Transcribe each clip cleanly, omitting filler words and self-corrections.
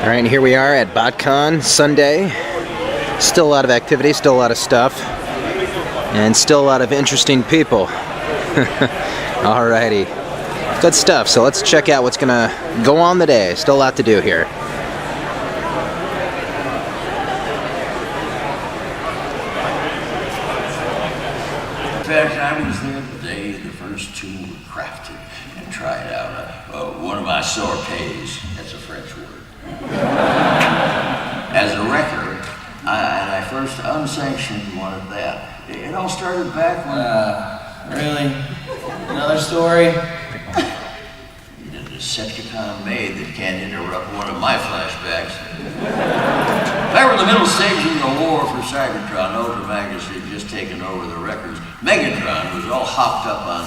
All right, and here we are at BotCon Sunday. Still a lot of activity, still a lot of stuff, and still a lot of interesting people. Alrighty, good stuff. So let's check out what's gonna go on the day. Still a lot to do here. In fact, I was there the day the first two were crafted and tried out. One of my sorties, that's a French word. As a wrecker, I first unsanctioned one at that. It all started back when... Really? Another story? You did a Decepticon maid that can't interrupt one of my flashbacks. They were in the middle stages of the war for Cybertron. Ultra Magnus had just taken over the records. Megatron was all hopped up on...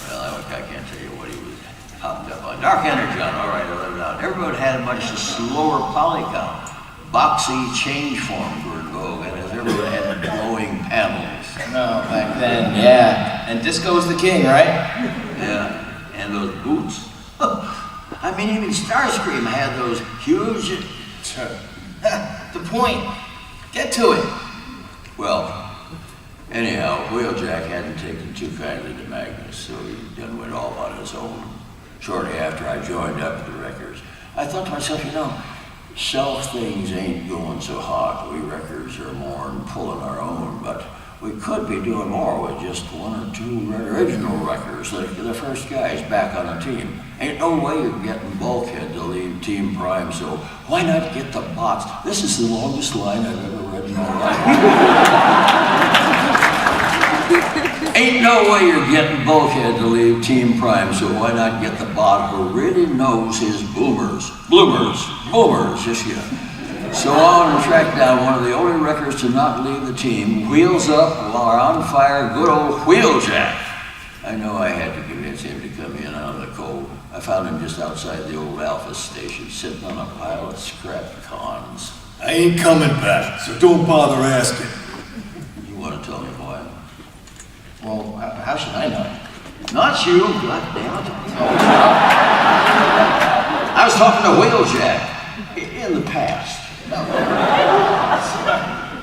Well, I can't tell you what he was hopped up on. Dark Energon, all right, I let it out. Everybody had a much slower polycount. Boxy change forms were in vogue, and as everyone had the glowing panels. No, back then, yeah. And disco was the king, right? Yeah, and those boots. I mean, even Starscream had those huge... The point. Get to it. Well, anyhow, Wheeljack hadn't taken too kindly to Magnus, so he done went all on his own. Shortly after I joined up with the wreckers, I thought to myself, you know, self things ain't going so hot. We wreckers are more than pulling our own, but we could be doing more with just one or two original wreckers, like the first guys back on the team. Ain't no way you're getting Bulkhead to leave Team Prime, so why not get the bots? This is the longest line I've ever read in my life. Ain't no way you're getting Bulkhead to leave Team Prime, so why not get the bot who really knows his boomers, just yet. So on and track down one of the only wreckers to not leave the team, wheels up while on fire, good old Wheeljack. I know I had to convince him to come in out of the cold. I found him just outside the old Alpha station, sitting on a pile of scrap cons. I ain't coming back, so don't bother asking. You want to tell me why? Well, how should I know? Not you, goddammit. I was talking to Wheeljack in the past.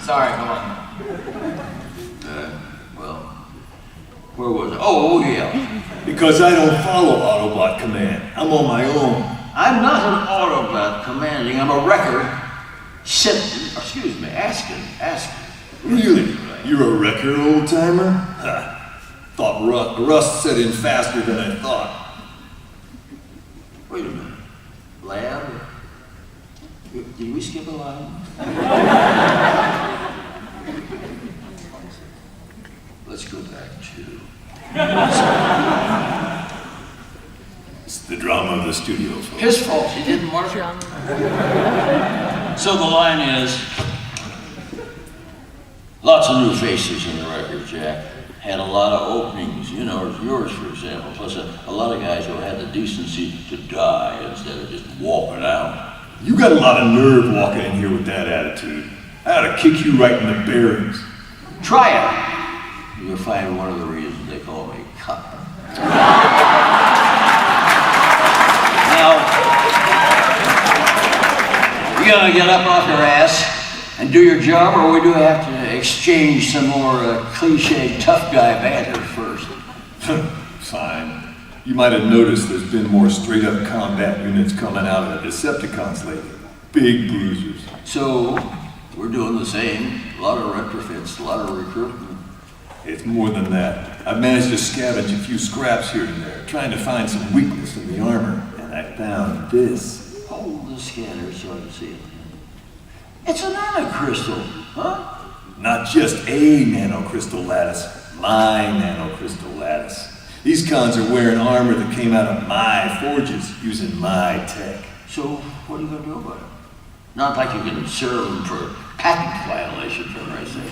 Sorry, go on. Well, where was it? Oh, yeah. Because I don't follow Autobot command. I'm on my own. I'm not an Autobot commanding. I'm a wrecker. Asking. Really? You're a wrecker, old-timer? Ha. Thought Rust set in faster than I thought. Wait a minute. Lab? Did we skip a line? Let's go back to... It's the drama of the studio, folks. His fault, he didn't mark it. So the line is, lots of new faces in the record, Jack. Had a lot of openings, you know, yours for example, plus a lot of guys who had the decency to die instead of just walking out. You got a lot of nerve walking in here with that attitude. I ought to kick you right in the bearings. Try it. You'll find one of the reasons they call me Copper. Now, you gotta get up off your ass and do your job, or we do have to exchange some more cliche tough guy banter first. Fine. You might have noticed there's been more straight-up combat units coming out of the Decepticons lately. Big bruisers. So, we're doing the same. A lot of retrofits, a lot of recruitment. It's more than that. I've managed to scavenge a few scraps here and there, trying to find some weakness in the armor, and I found this. Hold the scanner so I can see it. It's a nanocrystal, huh? Not just a nanocrystal lattice, my nanocrystal lattice. These cons are wearing armor that came out of my forges, using my tech. So, what are you gonna do about it? Not like you can serve them for patent violation, for Christ's sake.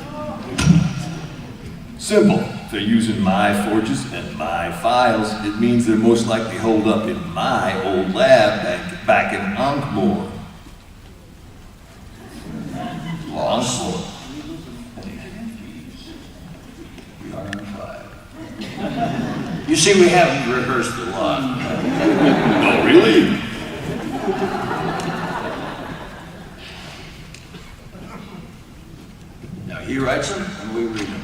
Simple. If they're using my forges and my files, it means they're most likely holed up in my old lab back in Ankh-Mor. Lost. We are on 5. You see, we haven't rehearsed a lot. No, really? writes them and we read them.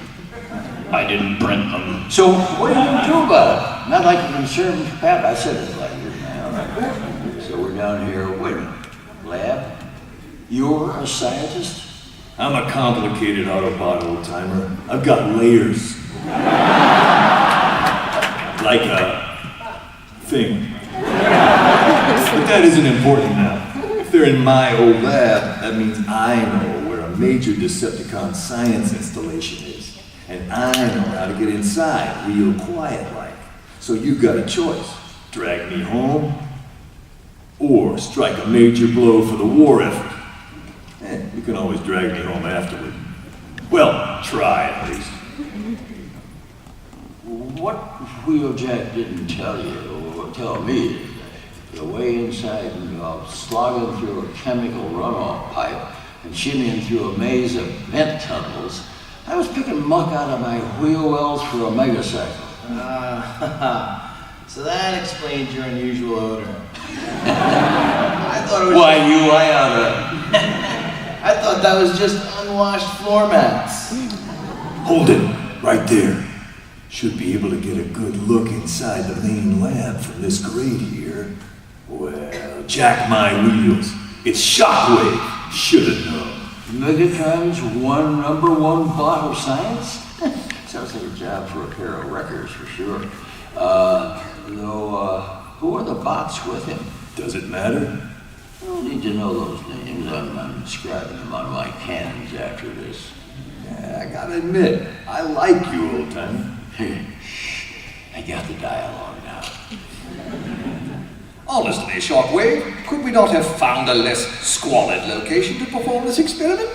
I didn't print them. So what are you going to do about it? Not like a conservative pat. I said it like this, man. All right. So we're down here, wait a minute. Lab? You're a scientist? I'm a complicated Autobot old-timer. I've got layers. Like a thing. But that isn't important now. If they're in my old lab, that means I know where a major Decepticon science installation is. And I know how to get inside, real quiet-like. So you've got a choice. Drag me home, or strike a major blow for the war effort. You can always drag me home afterward. Well, try at least. What Wheeljack didn't tell you, or tell me, is that the way inside involved slogging through a chemical runoff pipe and shimmying through a maze of vent tunnels. I was picking muck out of my wheel wells for a megacycle. So that explains your unusual odor. I thought it was Why, I oughta... I thought that was just unwashed floor mats. Hold it, right there. Should be able to get a good look inside the main lab from this grate here. Well, jack my wheels. It's Shockwave. Should've known. Megatron's #1 bot of science? Sounds like a job for a pair of wreckers for sure. Who are the bots with him? Does it matter? I don't need to know those names. I'm inscribing them on my cannons after this. Yeah, I gotta admit, I like you, old timer. I got the dialogue now. Honestly, Shockwave, could we not have found a less squalid location to perform this experiment?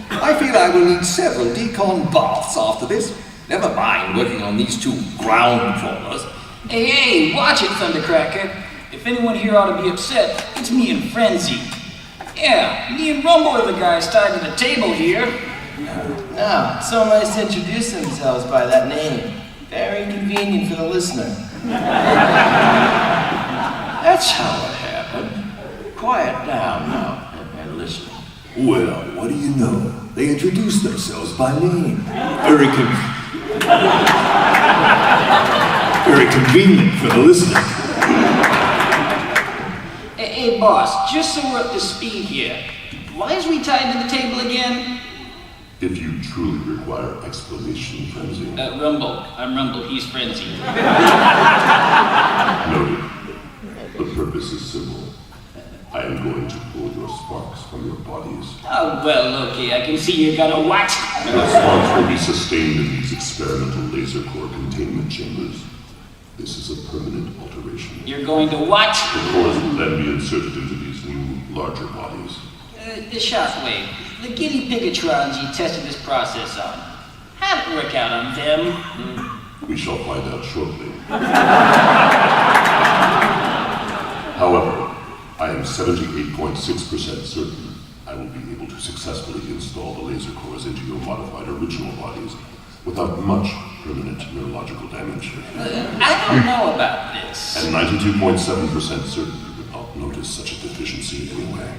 I feel I will need several decon baths after this. Never mind working on these two ground crawlers. Hey, watch it, Thundercracker. If anyone here ought to be upset, it's me and Frenzy. Yeah, me and Rumble are the guys tied to the table here. No, it's so nice to introduce themselves by that name. Very convenient for the listener. That's how it happened. Quiet down now and listen. Well, what do you know? They introduced themselves by name. Very convenient for the listener. Hey, boss, just so we're up to speed here, why is we tied to the table again? If you truly require explanation, Frenzy. Rumble. I'm Rumble, he's Frenzy. Noted. The purpose is simple. I am going to pull your sparks from your bodies. Oh, well, okay, I can see you're gonna what? The sparks will be sustained in these experimental laser core containment chambers. This is a permanent alteration. You're going to what? The cores will then be inserted into these new, larger bodies. The Shockwave, the guinea pigatrons you tested this process on. How'd it work out on them? We shall find out shortly. However, I am 78.6% certain I will be able to successfully install the laser cores into your modified original bodies without much permanent neurological damage. I don't know about this. And 92.7% certain you would not notice such a deficiency anyway.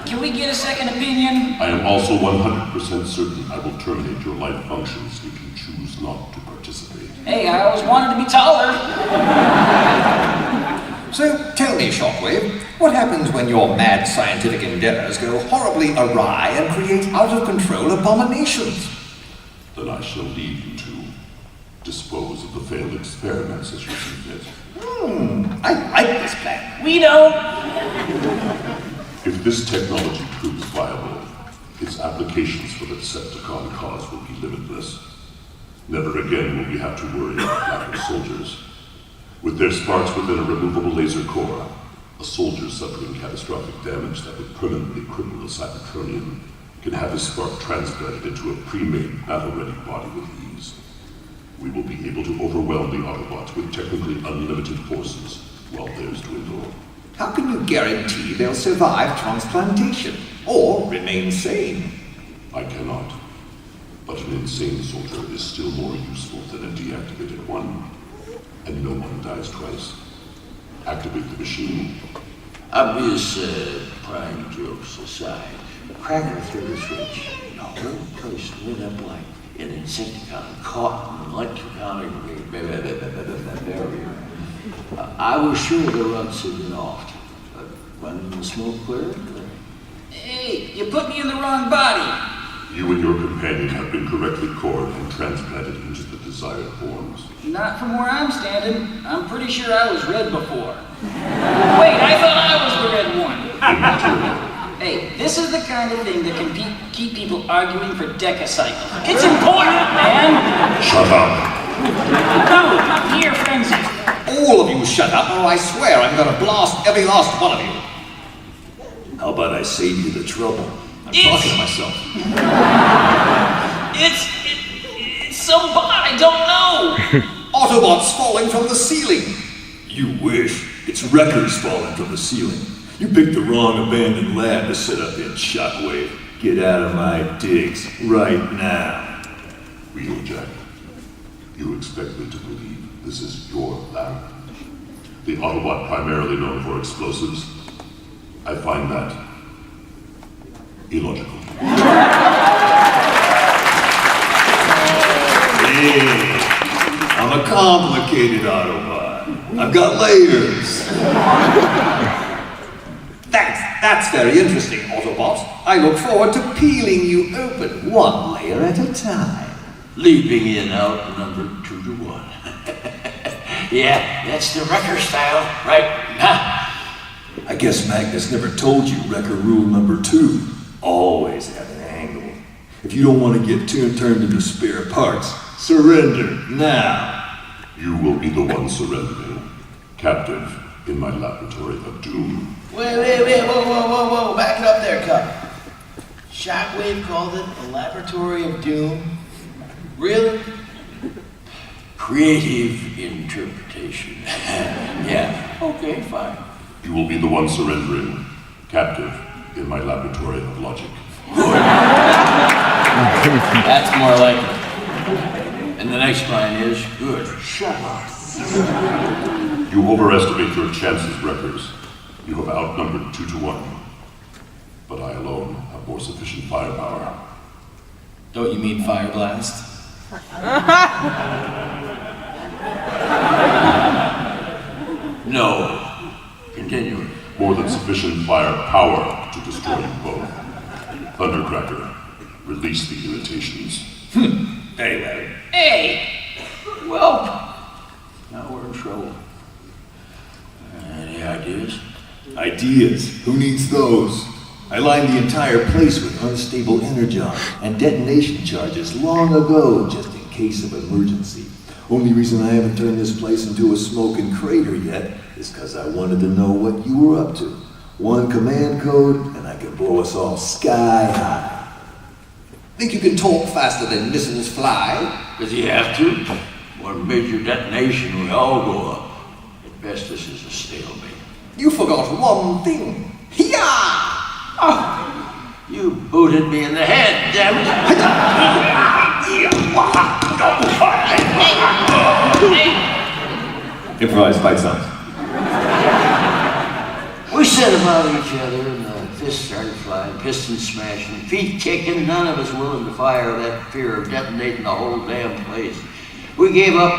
Can we get a second opinion? I am also 100% certain I will terminate your life functions if you choose not to participate. Hey, I always wanted to be taller. So tell me, Shockwave, what happens when your mad scientific endeavors go horribly awry and create out-of-control abominations? Then I shall leave you to dispose of the failed experiments as you see fit. I like this plan. We don't. If this technology proves viable, its applications for the Decepticon cause will be limitless. Never again will we have to worry about lack of soldiers. With their sparks within a removable laser core, a soldier suffering catastrophic damage that would permanently cripple a Cybertronian can have his spark transplanted into a pre-made, battle-ready body with ease. We will be able to overwhelm the Autobots with technically unlimited forces while theirs dwindle. How can you guarantee they'll survive transplantation or remain sane? I cannot. But an insane soldier is still more useful than a deactivated one. And no one dies twice. Activate the machine. Obvious prime jokes aside, Cracker threw the switch. No. total place lit up like an Insecticon caught in an electronic barrier. I was sure the runs had been off, but when the smoke cleared... Hey, you put me in the wrong body. You and your companion have been correctly cored and transplanted into the desired forms. Not from where I'm standing. I'm pretty sure I was red before. Wait, I thought I was the red one. Hey, this is the kind of thing that can keep people arguing for decacycles. It's important, man! Shut up! No, here, Frenzy. All of you shut up, or I swear I'm gonna blast every last one of you. How about I save you the trouble? I'm talking to myself. It's some bot I don't know. Autobots falling from the ceiling. You wish. It's wreckers falling from the ceiling. You picked the wrong abandoned lab to set up in Shockwave. Get out of my digs right now. Wheeljack, you expect me to believe this is your lab? The Autobot primarily known for explosives? I find that illogical. Hey, I'm a complicated Autobot. I've got layers. Thanks. That's very interesting, Autobot. I look forward to peeling you open one layer at a time. Leaping in outnumbered 2-1. Yeah, that's the wrecker style, right? Huh? I guess Magnus never told you wrecker rule number 2. Always have an angle. If you don't want to get turned into spare parts, surrender now. You will be the one surrendering, captive in my laboratory of doom. Wait, whoa, back it up there, Cup. Shockwave called it a laboratory of doom? Really? Creative interpretation. Yeah, okay, fine. You will be the one surrendering, captive in my laboratory of logic. That's more like it. And the next line is, good. Shut up. You overestimate your chances, wreckers. You have outnumbered 2-1. But I alone have more sufficient firepower. Don't you mean Fire Blast? No. Continue. More than sufficient firepower to destroy you both. Thundercracker, release the irritations. Anyway. Hey! Well, now we're in trouble. Any ideas? Ideas? Who needs those? I lined the entire place with unstable energon and detonation charges long ago, just in case of emergency. Only reason I haven't turned this place into a smoking crater yet is because I wanted to know what you were up to. One command code, and I can blow us all sky high. Think you can talk faster than missiles fly? Does he have to? One major detonation, we all go up. At best, this is a stalemate. You forgot one thing. Hiya! Oh, you booted me in the head, damn it! Improvised fight sounds. We set about each other, and the fists started flying, pistons smashing, feet kicking, none of us willing to fire that fear of detonating the whole damn place. We gave up,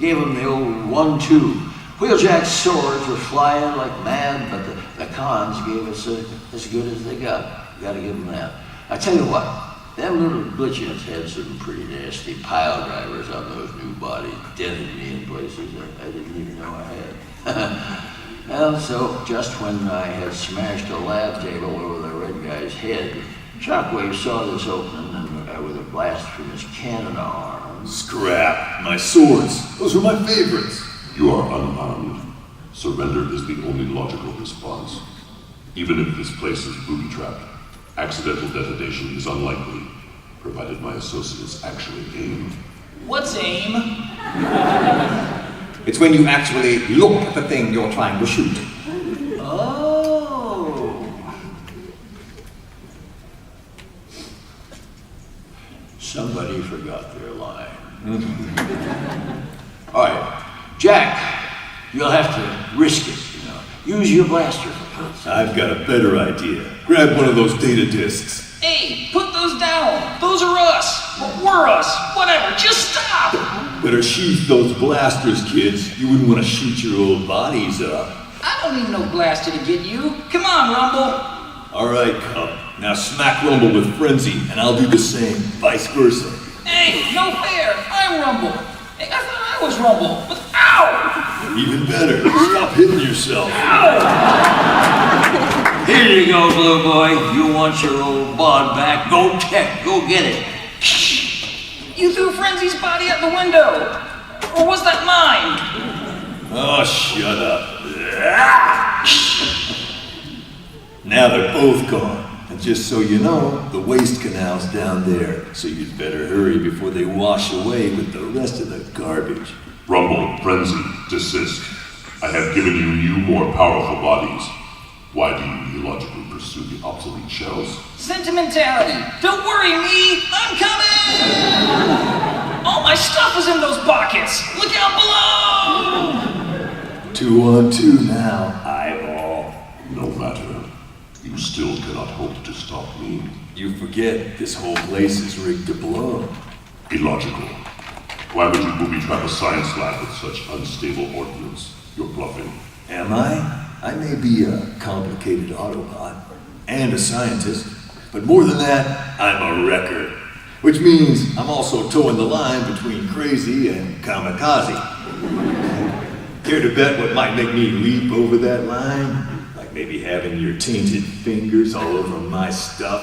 gave them the old 1-2. Wheeljack's swords were flying like mad, but the cons gave us as good as they got. Gotta give them that. I tell you what, them little glitches had some pretty nasty pile drivers on those new bodies, dented me in places I didn't even know I had. Well, so just when I had smashed a lab table over the red guy's head, Shockwave saw this opening and with a blast from his cannon arm. Scrap. My swords. Those were my favorites. You are unarmed. Surrender is the only logical response. Even if this place is booby-trapped, accidental detonation is unlikely, provided my associates actually aim. What's aim? It's when you actually look at the thing you're trying to shoot. Oh. Somebody forgot their line. All right, Jack, you'll have to risk it, you know. Use your blaster for God's sake. I've got a better idea. Grab one of those data discs. Hey, put those down! down. Those are us. We're us. Whatever. Just stop. Better sheath those blasters, kids. You wouldn't want to shoot your old bodies up. I don't need no blaster to get you. Come on, Rumble. All right, Cub. Now smack Rumble with Frenzy, and I'll do the same, vice versa. Hey, no fair. I'm Rumble. Hey, I thought I was Rumble, but ow! Even better, stop hitting yourself. Here you go, Blue Boy. You want your old bod back? Go get it. You threw Frenzy's body out the window. Or was that mine? Oh, shut up. Now they're both gone. And just so you know, the waste canal's down there, so you'd better hurry before they wash away with the rest of the garbage. Rumble, Frenzy, desist. I have given you new, more powerful bodies. Why do you illogically pursue the obsolete shells? Sentimentality. Don't worry, me. I'm coming. All my stuff is in those buckets. Look out below. 2 on 2 now, eyeball. No matter. You still cannot hope to stop me. You forget, this whole place is rigged to blow. Illogical. Why would you booby trap a science lab with such unstable ordnance? You're bluffing. Am I? I may be a complicated Autobot and a scientist, but more than that, I'm a wrecker. Which means I'm also towing the line between crazy and kamikaze. Care to bet what might make me leap over that line? Like maybe having your tainted fingers all over my stuff.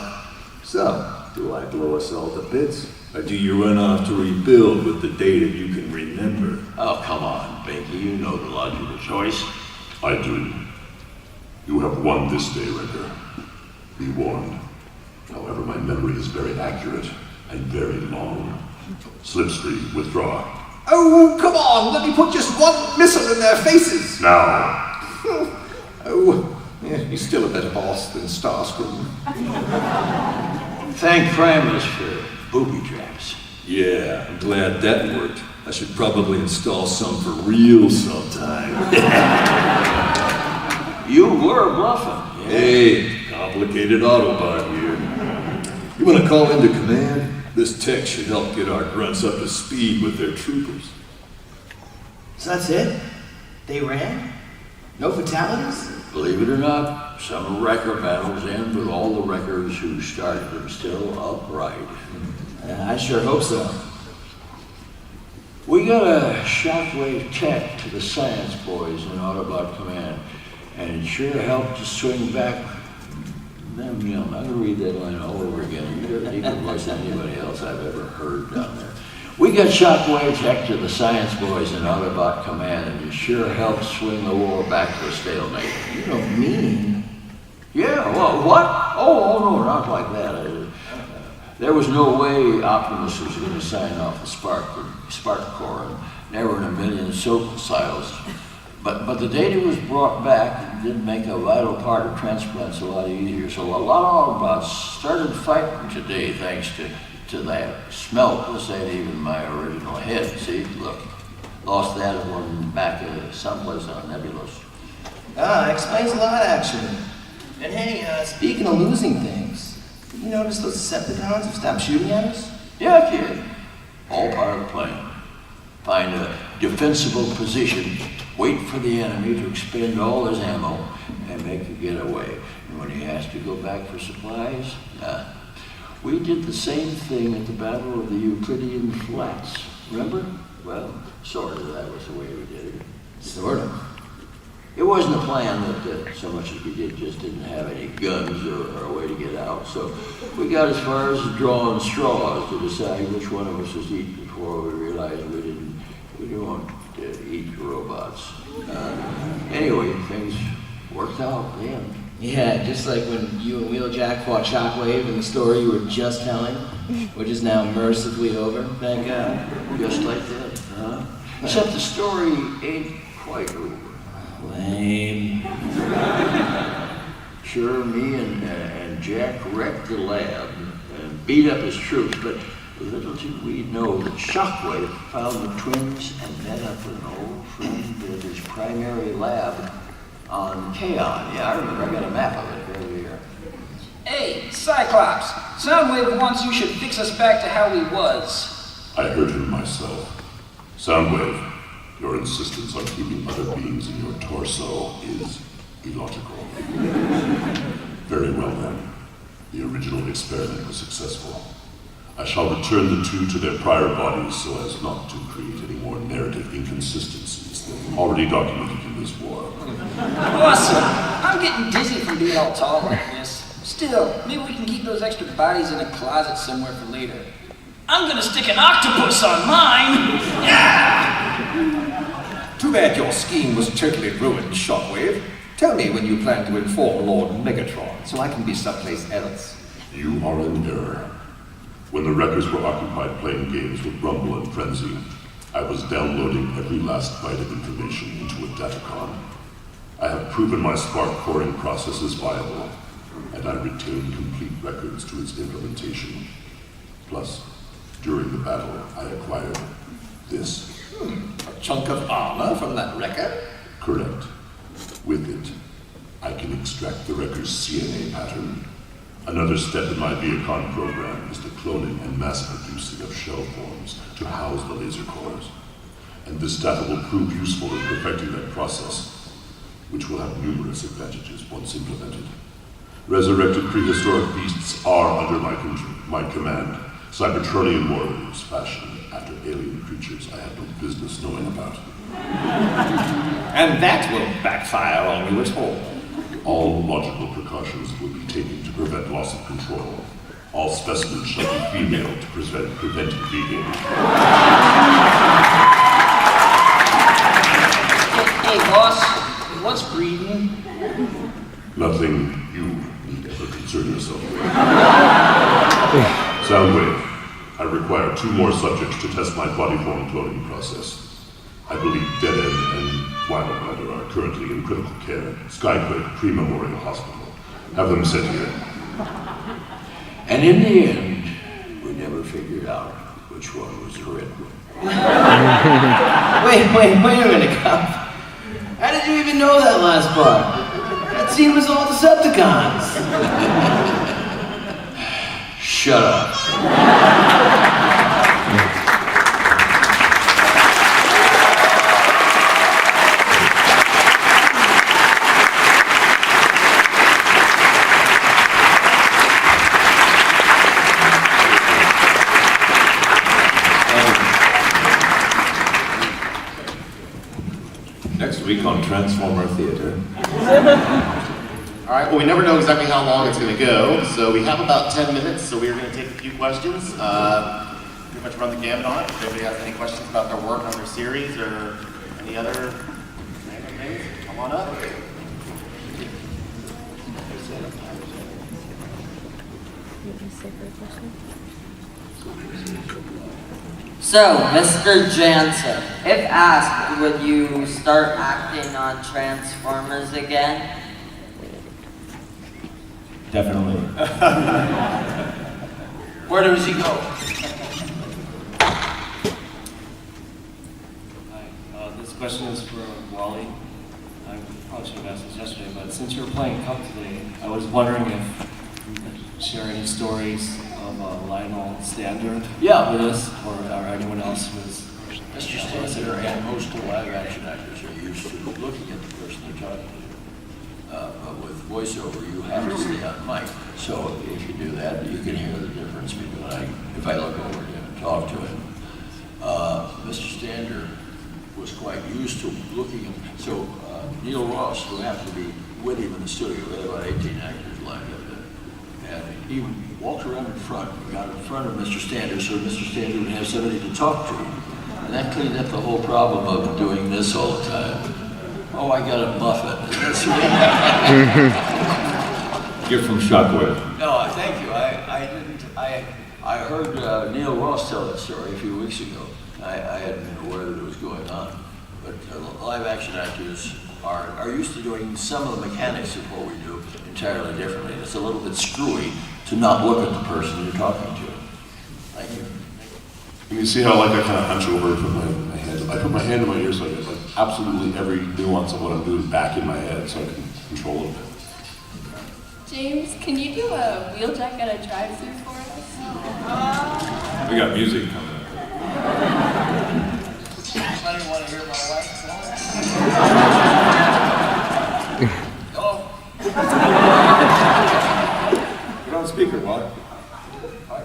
So, do I blow us all to bits? Or do you run off to rebuild with the data you can remember? Oh, come on, Binky. You know the logical choice. I do. You have won this day, Wrecker. Be warned. However, my memory is very accurate and very long. Slipstream, withdraw. Oh, come on, let me put just one missile in their faces. Now! Oh, yeah, he's still a better boss than Starscream. Thank Primus for booby traps. Yeah, I'm glad that worked. I should probably install some for real sometime. You were bluffing. Yeah. Hey, complicated Autobot here. You want to call into command? This tech should help get our grunts up to speed with their troopers. So that's it? They ran? No fatalities? Believe it or not, some wrecker battles end with all the wreckers who started them still upright. I sure hope so. We got a shockwave tech to the science boys in Autobot Command, and it sure helped to swing back them young. I'm going to read that line all over again. You got a deeper voice than anybody else I've ever heard down there. We got shockwave tech to the science boys in Autobot Command, and it sure helped swing the war back to a stalemate. You don't mean? Yeah, well, what? Oh, no, not like that. There was no way Optimus was going to sign off the Spark Core, and never in a million soap silos. But the data was brought back and did make a vital part of transplants a lot easier. So a lot of Autobots started fighting today thanks to that. Smelt, this ain't even my original head. See, look, lost that one back someplace on Nebulous. Explains a lot, actually. And hey, speaking of losing things, you notice those Decepticons have stopped shooting at us? Yeah, kid. All part of the plan. Find a defensible position, wait for the enemy to expend all his ammo, and make a getaway. And when he has to go back for supplies, we did the same thing at the Battle of the Euclidean Flats. Remember? Well, sort of. That was the way we did it. Sort of. It wasn't a plan that so much as we did just didn't have any guns or a way to get out. So we got as far as drawing straws to decide which one of us was eaten before we realized we didn't want to eat robots. Anyway, things worked out at the end. Yeah, just like when you and Wheeljack fought Shockwave in the story you were just telling, which is now mercifully over, thank God. Just like that, huh? Except the story ain't quite over. Lame. Sure, me and Jack wrecked the lab and beat up his troops, but little did we know that Shockwave found the twins and met up with an old friend at his primary lab on Kaon. Yeah, I remember. I got a map of it right here. Hey, Hey, Cyclops, Soundwave wants you should fix us back to how he was. I heard him myself. Soundwave, your insistence on keeping other beings in your torso is illogical. Very well then. The original experiment was successful. I shall return the two to their prior bodies so as not to create any more narrative inconsistencies than already documented in this war. Awesome! I'm getting dizzy from being all tall like this. Still, maybe we can keep those extra bodies in a closet somewhere for later. I'm gonna stick an octopus on mine! Yeah! Too bad your scheme was totally ruined, Shockwave. Tell me when you plan to inform Lord Megatron, so I can be someplace else. You are in error. When the wreckers were occupied playing games with Rumble and Frenzy, I was downloading every last byte of information into a datacon. I have proven my spark coring process is viable, and I retain complete records to its implementation. Plus, during the battle, I acquired this. A chunk of armor from that wrecker? Correct. With it, I can extract the wrecker's CNA pattern. Another step in my BotCon program is the cloning and mass producing of shell forms to house the laser cores. And this data will prove useful in perfecting that process, which will have numerous advantages once implemented. Resurrected prehistoric beasts are under my command, Cybertronian warriors fashioned after alien creatures I had no business knowing about. And that will backfire on you at all. All logical precautions will be taken to prevent loss of control. All specimens shall be female to prevent breeding. Hey, boss, what's breeding? Nothing you need ever concern yourself with. Soundwave, I require 2 more subjects to test my body form cloning process. I believe Dead End and Wildrider are currently in critical care at Skyquake Pre-Memorial Hospital. Have them sent here. And in the end, we never figured out which one was the red one. Wait a minute, Cop. How did you even know that last part? That scene was all Decepticons. Shut up. Next week on Transformer Theater. All right, well, we never know exactly how long it's going to go, so we have about 10 minutes, so we're going to take a few questions. Pretty much run the gamut on it. If anybody has any questions about their work on their series or any other random things, come on up. So, Mr. Jansen, if asked, would you start acting on Transformers again? Definitely. Where does he go? Hi, this question is for Wally. I probably should have asked this yesterday, but since you were playing Cup today, I was wondering if you could share any stories of Lionel Stander with us, or anyone else who is... Mr. Stander and most of live action actors are used to looking at the person they're talking to. But with voiceover, you have to stay on mic. So if you do that, you can hear the difference between if I look over to him and talk to him. Mr. Stander was quite used to looking at. So Neil Ross, who happened to be with him in the studio, we had about 18 actors lined up there. And he walked around in front, got in front of Mr. Stander, so Mr. Stander would have somebody to talk to. And that cleaned up the whole problem of doing this all the time. Oh, I got a muffin. You're from Shockwave. No, thank you. I heard Neil Ross tell that story a few weeks ago. I hadn't been aware that it was going on. But live action actors are used to doing some of the mechanics of what we do entirely differently. It's a little bit screwy to not look at the person you're talking to. Thank you. You can see how I kind of hunch over and put my hands. I put my hand in my ear so I get absolutely every nuance of what I'm doing back in my head so I can control it a bit. James, can you do a wheeljack at a drive-thru for us? We got music coming up. Anybody want to hear my wife Hello? Put it on speaker, Wally.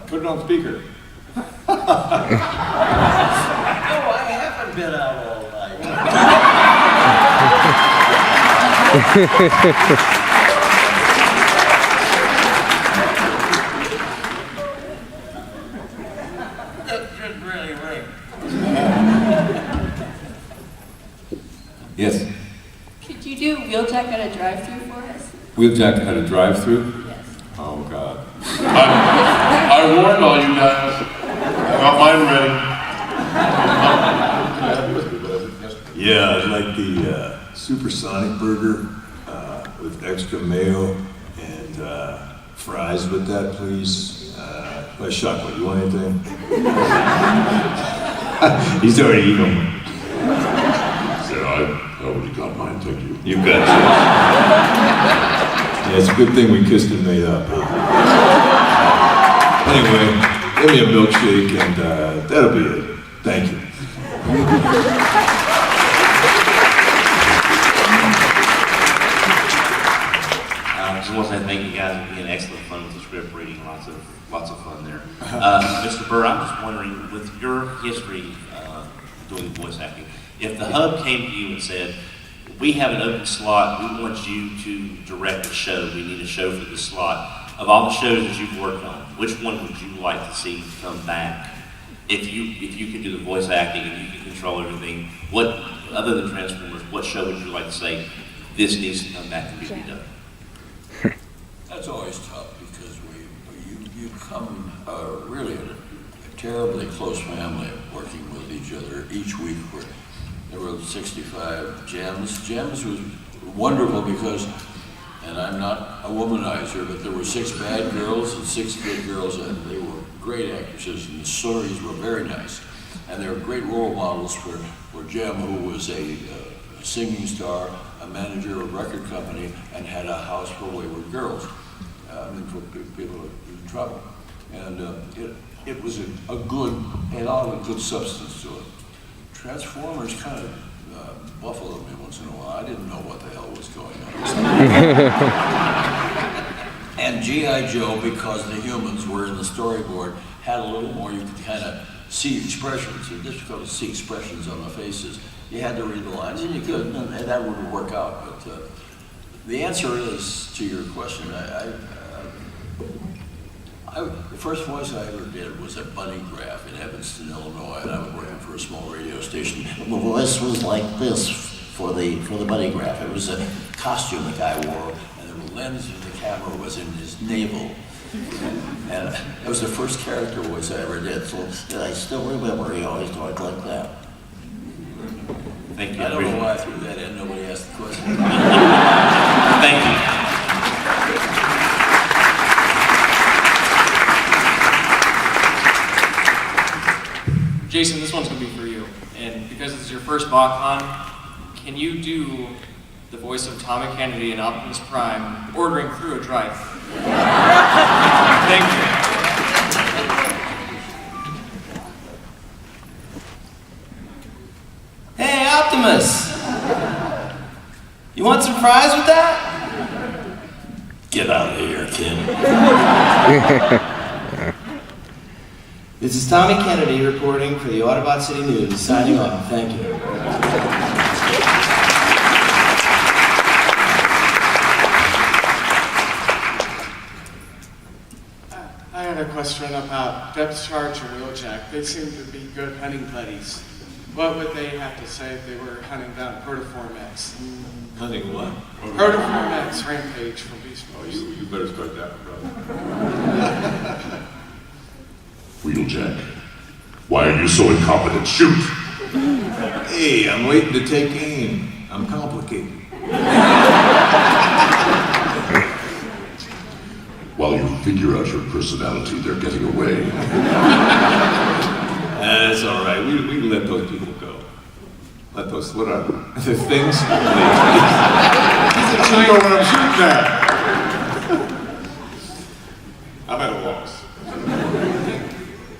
Put it on speaker. No, I haven't been out all night. That didn't really ring. Yes. Could you do wheeljack at a drive-thru for us? Wheeljack at a drive-thru? Yes. Oh, God. I warned all you guys. I got mine ready. Yeah, I'd like the supersonic burger with extra mayo and fries with that, please. Shockwave, you want anything? He's already eaten them. Yeah, I already got mine, thank you. You got yours. Yeah, it's a good thing we kissed and made up. Anyway, give me a milkshake and that'll be it. Thank you. Just want to say thank you guys for being excellent fun with the script reading. Lots of fun there. Mr. Burr, I'm just wondering, with your history doing voice acting, if the hub came to you and said, we have an open slot, we want you to direct a show, we need a show for this slot, of all the shows that you've worked on, which one would you like to see come back? If you could do the voice acting and you could control everything, what, other than Transformers, what show would you like to say, this needs to come back and be redone? That's always tough because you come really a terribly close family working with each other each week. There were 65 gems. Gems was wonderful because, and I'm not a womanizer, but there were 6 bad girls and 6 good girls, and they were great actresses, and the stories were very nice. And they were great role models for Gem, who was a singing star, a manager of a record company, and had a house for wayward girls. For people in trouble. And it was a good, had all a good substance to it. Transformers kind of buffaloed me once in a while. I didn't know what the hell was going on. And G.I. Joe, because the humans were in the storyboard, had a little more, you could kind of see expressions. It's difficult to see expressions on the faces. You had to read the lines, and you could, and that wouldn't work out. But the answer is, to your question, the first voice I ever did was at Bunny Graph in Evanston, Illinois, and I was working for a small radio station. My voice was like this for the Bunny Graph. It was a costume the guy wore, and the lens of the camera was in his navel. And that was the first character voice I ever did, so I still remember he always talked like that. Thank you. I don't know why I threw that in, nobody asked the question. Thank you. Jason, this one's going to be for you. And because it's your first BotCon, can you do the voice of Tommy Kennedy in Optimus Prime ordering through a drive? Thank you. Hey, Optimus! You want some fries with that? Get out of here, kid. This is Tommy Kennedy reporting for the Autobot City News, signing off. Thank you. I had a question about depth charge and wheeljack. They seem to be good hunting buddies. What would they have to say if they were hunting down Protoform X? Hunting what? Protoform X, Rampage from Beast Boys. You better start that one, brother. Wheeljack, why are you so incompetent? Shoot! Hey, I'm waiting to take aim. I'm complicated. While you figure out your personality, they're getting away. That's all right. We let those people go. Let those, what are the things? He's a I know what I'm shooting at.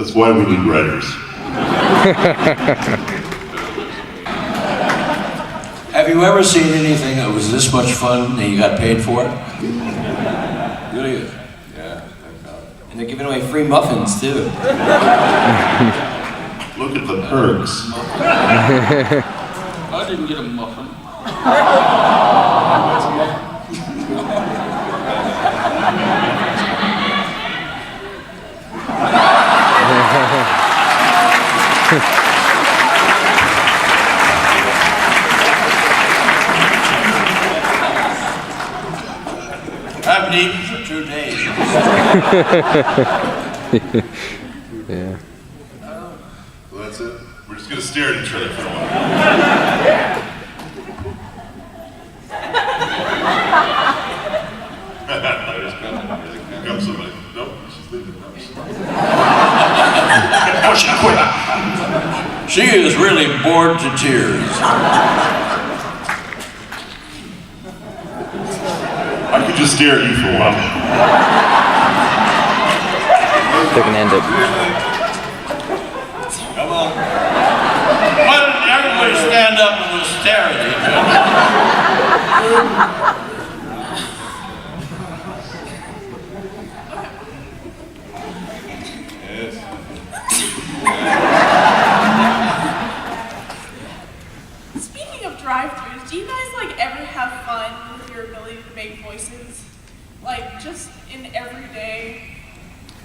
That's why we need writers. Have you ever seen anything that was this much fun and you got paid for it? Really is. Yeah. And they're giving away free muffins, too. Look at the perks. I didn't get a muffin. I haven't eaten for 2 days. Yeah. Well, that's it. We're just gonna stare at each other for a while. Here comes somebody. Nope, she's leaving. Oh, she quit. She is really bored to tears. I could just stare at you for a while. They can end it. Come on. Why don't everybody stand up and we'll stare at each Speaking of drive-thrus, do you guys like ever have fun with your ability to make voices? Like just in everyday.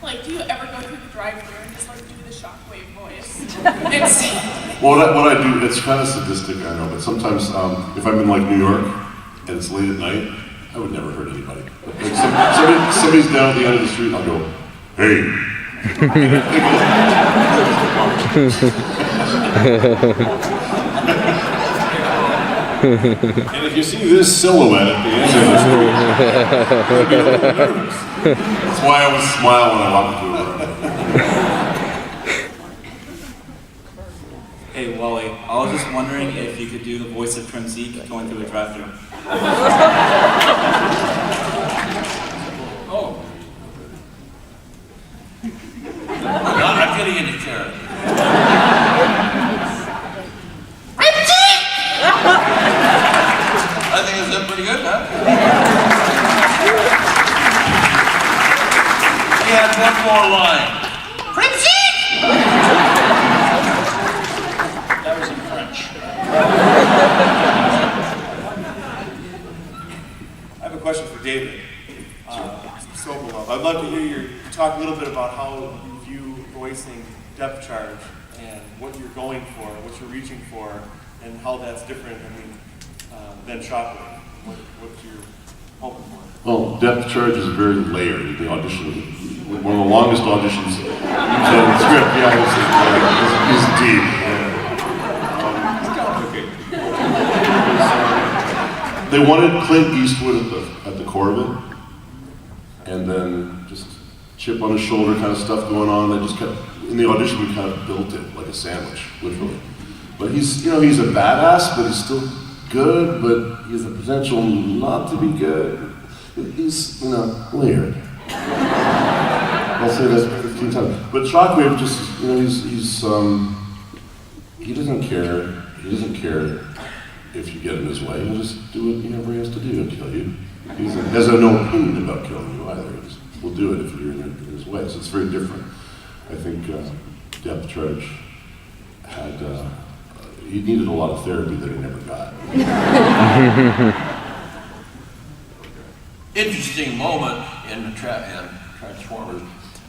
Like, do you ever go through the drive-thru and just like do the shockwave voice? Well, what I do, it's kind of sadistic, I know, but sometimes if I'm in like New York and it's late at night, I would never hurt anybody. But, like, somebody's down at the end of the street, I'll go, hey. And if you see this silhouette at the end of the street, I'd be a little nervous. That's why I always smile when I walk through it. Hey, Wally, I was just wondering if you could do the voice of Trimzeek going through a drive-thru. Oh. I'm getting into character. I think it's done pretty good, huh? He had one more line. That was in French. I have a question for David. Sobolov. I'd love to hear you talk a little bit about how you view voicing depth charge and what you're going for, what you're reaching for, and how that's different, than shockwave. What you're hoping for. Well, depth charge is very layered. The audition, one of the longest auditions in the script. Yeah, it's deep. Yeah. They wanted Clint Eastwood at the core of it, and then just chip on his shoulder kind of stuff going on. They just kept in the audition. We kind of built it like a sandwich, literally. But he's a badass, but he's still good, but he has the potential not to be good. He's, layered. I'll say that 15 times. But Shockwave just, he doesn't care. He doesn't care if you get in his way. He'll just do what he never has to do to kill you. He has no opinion about killing you either. He just will do it if you're in his way. So it's very different. I think Depth Charge had, he needed a lot of therapy that he never got. Interesting moment in Transformers,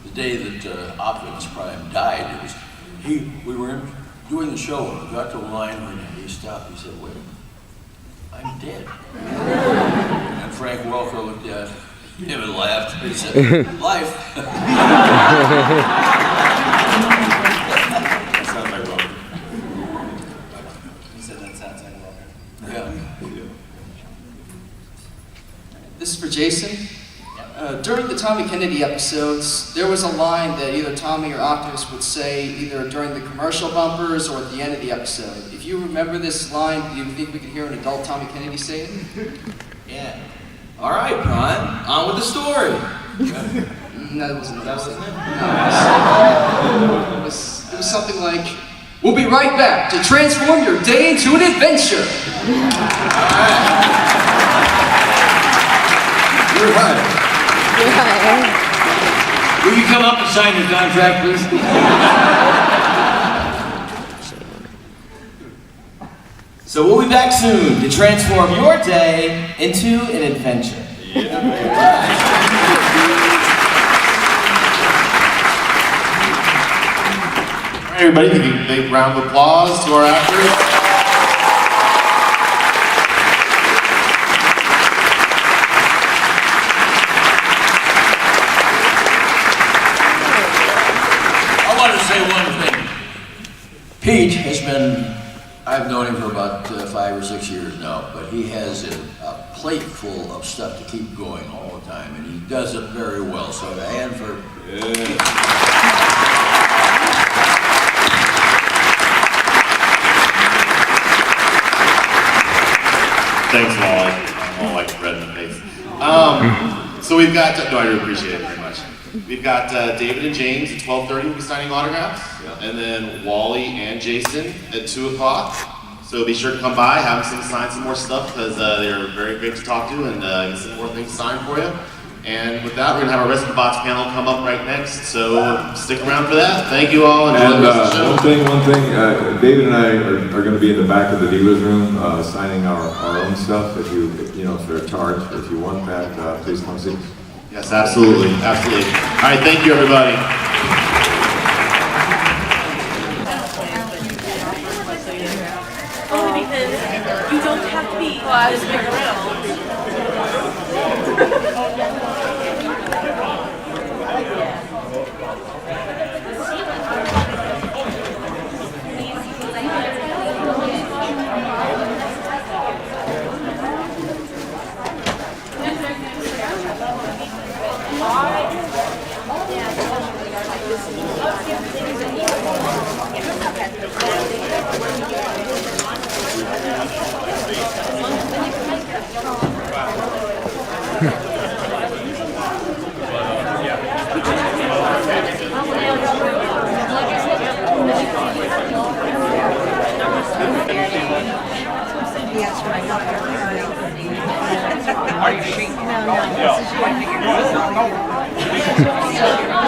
the day that Optimus Prime died. We were doing the show and we got to a line when he stopped. He said, "Wait, I'm dead." And Frank Welker looked at him and laughed. He said, "Life." Sounds like Welker. He said that sounds like Welker. Yeah. This is for Jason. During the Tommy Kennedy episodes, there was a line that either Tommy or Optimus would say either during the commercial bumpers or at the end of the episode. If you remember this line, do you think we could hear an adult Tommy Kennedy say it? Yeah. All right, Prime. On with the story. No, it wasn't. That wasn't it. No, it was something like, "We'll be right back to transform your day into an adventure." You're right. Will you come up and sign your contract, please? So we'll be back soon to transform your day into an adventure. All right, everybody, give a big round of applause to our actors. I want to say one thing. Pete has been, I've known him for about 5 or 6 years now, but he has a plate full of stuff to keep going all the time, and he does it very well. So a hand for... Thanks, Wally. I'm all like red in the face. So we've got, no, I do appreciate it very much. We've got David and James at 12:30 will be signing autographs, and then Wally and Jason at 2 o'clock. So be sure to come by, have them sign some more stuff, because they're very great to talk to and get some more things signed for you. And with that, we're going to have our Rest of the Bots panel come up right next, so stick around for that. Thank you all. Enjoy And the rest of the show. one thing, David and I are going to be in the back of the dealer's room signing our own stuff. If you know, for a charge, if you want that, please come see us. Yes, absolutely, absolutely. All right, thank you, everybody. Only because you don't have to be. Well, I was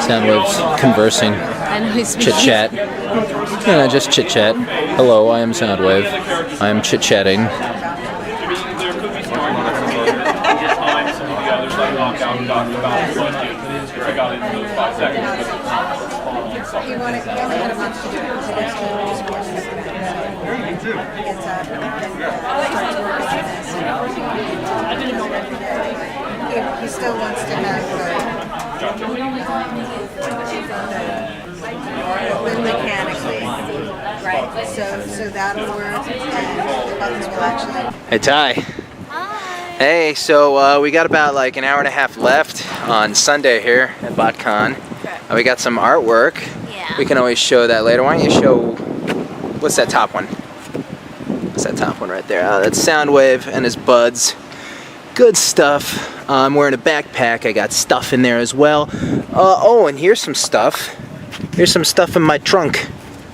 Soundwaves conversing. Chit chat. Yeah, just chit chat. Hello, I am Soundwave. I am chit chatting. He still wants to have mechanically, right? So that'll work, and the buttons will actually. Hey Ty. Hi. Hey, so we got about like an hour and a half left on Sunday here at BotCon. Okay. We got some artwork. Yeah. We can always show that later. Why don't you show? What's that top one? What's that top one right there? That's Soundwave and his buds. Good stuff. I'm wearing a backpack. I got stuff in there as well. Oh, and here's some stuff. Here's some stuff in my trunk,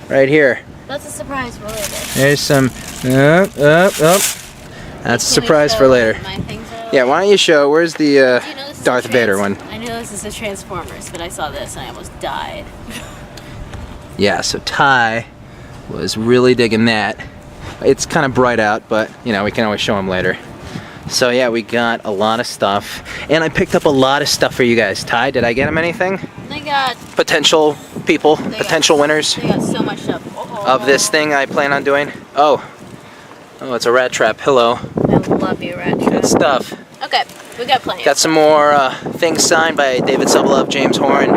right here. That's a surprise for later. There's some. That's a surprise for later. Yeah, why don't you show? Where's the Darth Vader one? I know this is a Transformers, but I saw this and I almost died. Yeah, so Ty was really digging that. It's kind of bright out, but you know we can always show him later. So yeah, we got a lot of stuff, and I picked up a lot of stuff for you guys. Ty, did I get him anything? They got potential people, potential winners. They got so much stuff of this thing I plan on doing. Oh, it's a rat trap. Hello. I love you, rat trap. Good stuff. Okay, we got plenty. Got some more things signed by David Sobolov, James Horan.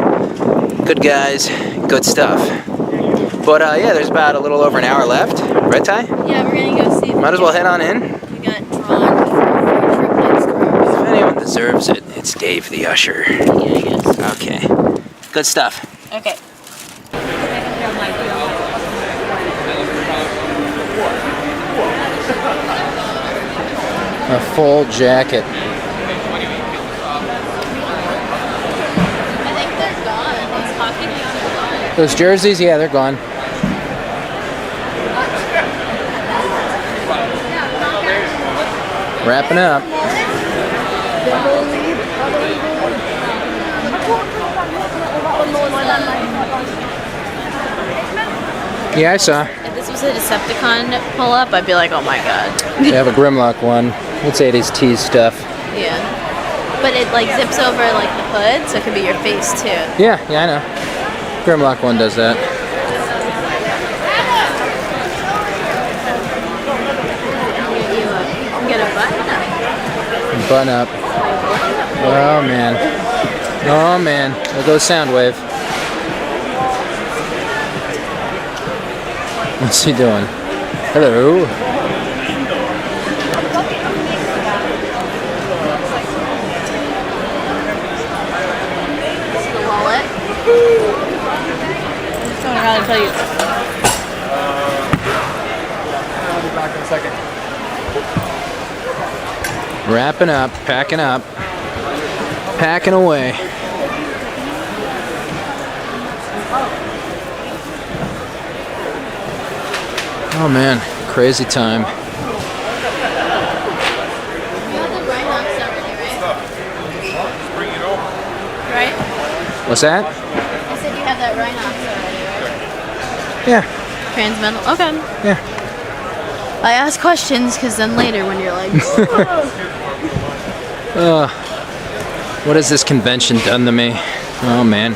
Good guys, good stuff. But yeah, there's about a little over an hour left, right, Ty? Yeah, we're gonna go see. Might as well head on in. We got drawn for If anyone deserves it, it's Dave the Usher. Yeah, I guess. Okay. Good stuff. Okay. A full jacket. I think Those jerseys, yeah, they're gone. Wrapping up. Yeah, I saw. If this was a Decepticon pull-up, I'd be like, oh my god. They have a Grimlock one. It's 80s tease stuff. Yeah. But it like zips over like the hood, so it could be your face too. Yeah, I know. Grimlock one does that. Get a button up. Button up. Oh man. Oh man. There goes Soundwave. What's he doing? Hello. The wallet. I'm just going around and tell you. I'll be back in a second. Wrapping up, packing up, packing away. Oh man, crazy time. You have the Rhinox already, right? Right? What's that? I said you have that Rhinox already, right? Yeah. Transmetal? Okay. Yeah. I ask questions because then later when you're like, what has this convention done to me? Oh man.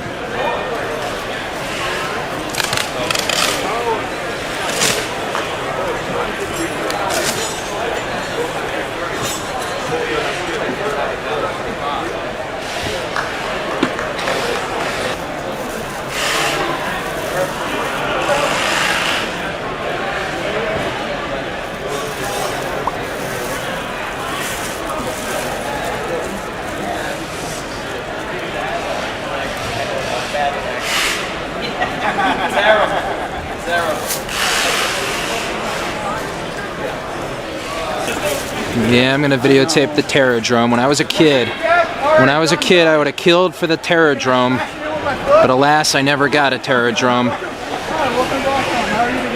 Yeah, I'm gonna videotape the Terror Drome. When I was a kid, I would have killed for the Terror Drome, but alas, I never got a Terror Drome.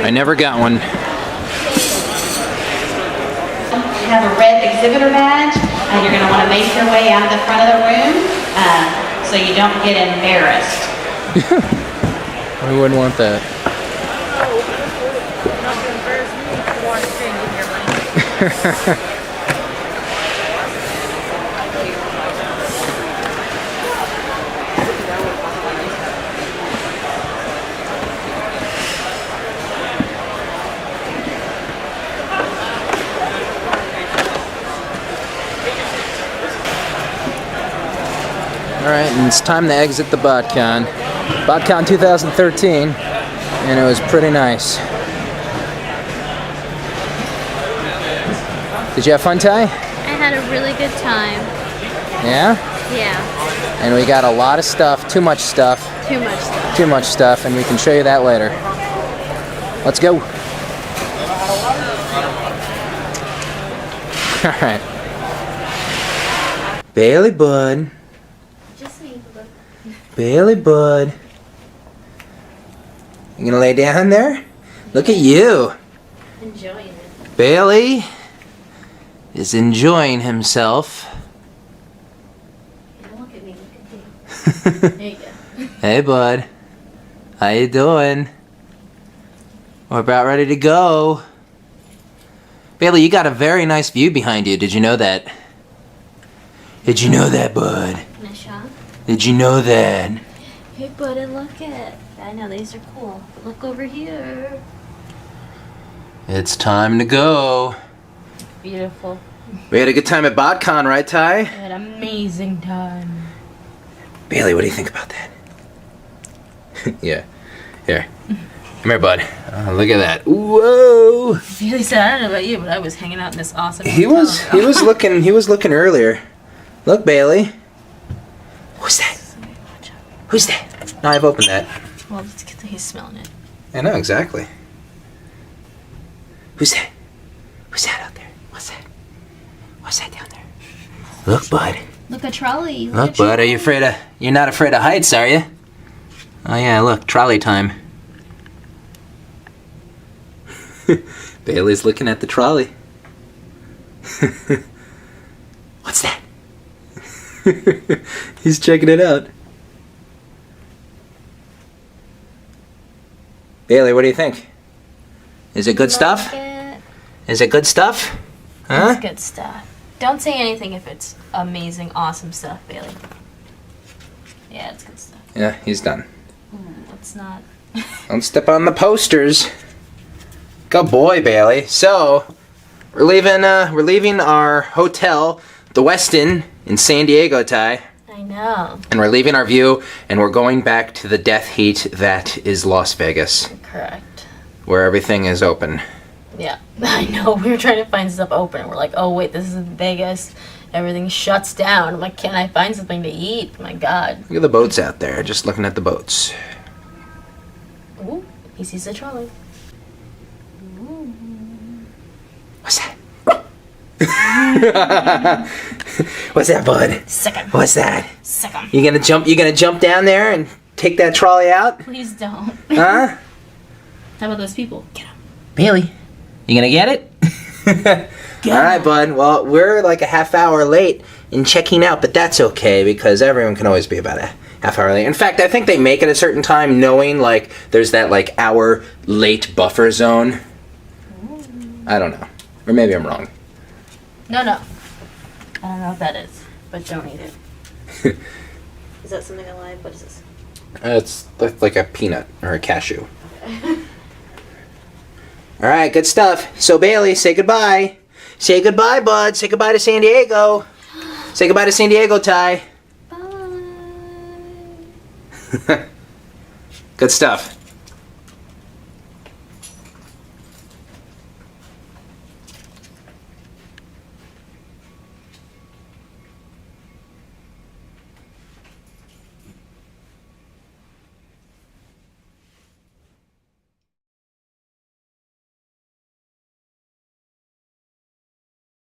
I never got one. You have a red exhibitor badge, and you're going to want to make your way out of the front of the room so you don't get embarrassed. I wouldn't want that. Alright, and it's time to exit the BotCon. BotCon 2013, and it was pretty nice. Did you have fun, Ty? I had a really good time. Yeah? Yeah. And we got a lot of stuff, too much stuff. Too much stuff. Too much stuff, and we can show you that later. Let's go. Alright. Bailey Bud. Bailey Bud. You gonna lay down there? Look at you. Enjoying it. Bailey is enjoying himself. Yeah, look at me, look at me. There you go. Hey bud. How you doing? We're about ready to go. Bailey, you got a very nice view behind you. Did you know that? Did you know that, bud? Did you know that? Hey, buddy, look at. I know these are cool. But look over here. It's time to go. Beautiful. We had a good time at BotCon, right, Ty? I had an amazing time. Bailey, what do you think about that? Yeah. Here. Come here, bud. Look at that. Whoa! Really sad. I don't know about you, but I was hanging out in this awesome. He was looking earlier. Look, Bailey. Who's that? Who's that? No, I've opened that. Well, he's smelling it. I know, exactly. Who's that? Who's that out there? What's that? What's that down there? Look, bud. Look, a trolley. Look, bud, you're not afraid of heights, are you? Oh yeah, look, trolley time. Bailey's looking at the trolley. What's that? He's checking it out. Bailey, what do you think? Is it good stuff? Is it good stuff? Huh? It's good stuff. Don't say anything if it's amazing, awesome stuff, Bailey. Yeah, it's good stuff. Yeah, he's done. Let's not. Don't step on the posters. Good boy, Bailey. So, we're leaving our hotel, the Westin in SanDiego, Ty. I know. And we're leaving our view, and we're going back to the death heat that is Las Vegas. Correct. Where everything is open. Yeah, I know. We were trying to find stuff open. We're like, oh wait, this is Vegas. Everything shuts down. I'm like, can I find something to eat? My God. Look at the boats out there. Just looking at the boats. Ooh, he sees the trolley. What's that? What's that, bud? Second. What's that? Second. You gonna jump down there and take that trolley out? Please don't. Huh? How about those people? Get them. Bailey, you gonna get it? Alright, bud. Well, we're like a half hour late in checking out, but that's okay because everyone can always be about a half hour late. In fact, I think they make it a certain time knowing like there's that like hour late buffer zone. I don't know. Or maybe I'm wrong. No. I don't know what that is, but don't eat it. Is that something alive? What is this? It's like a peanut or a cashew. Alright, good stuff. So Bailey, say goodbye. Say goodbye, bud. Say goodbye to SanDiego. Say goodbye to SanDiego, Ty. Bye. Good stuff.